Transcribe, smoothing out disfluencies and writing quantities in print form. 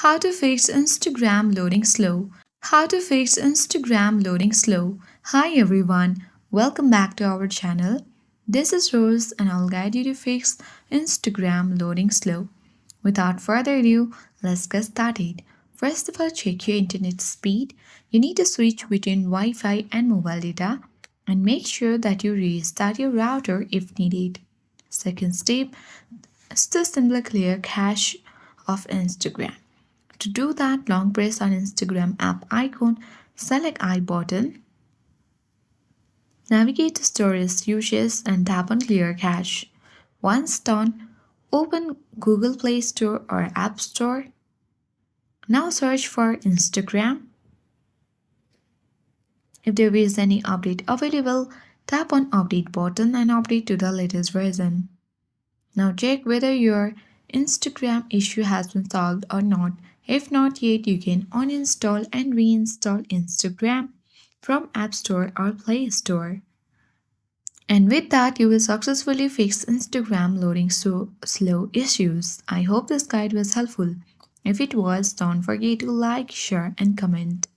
How to fix Instagram loading slow. How to fix Instagram loading slow. Hi everyone, welcome back to our channel. This is Rose and I'll guide you to fix Instagram loading slow. Without further ado, let's get started. First of all, check your internet speed. You need to switch between Wi-Fi and mobile data and make sure that you restart your router if needed. Second step is to simply clear cache of Instagram. To do that, long press on Instagram app icon, select I button, navigate to Storage Uses and tap on Clear Cache. Once done, open Google Play Store or App Store. Now search for Instagram. If there is any update available, tap on Update button and update to the latest version. Now check whether your Instagram issue has been solved or not. If not yet, you can uninstall and reinstall Instagram from App Store or Play Store. And with that, you will successfully fix Instagram loading so slow issues. I hope this guide was helpful. If it was, don't forget to like, share, and comment.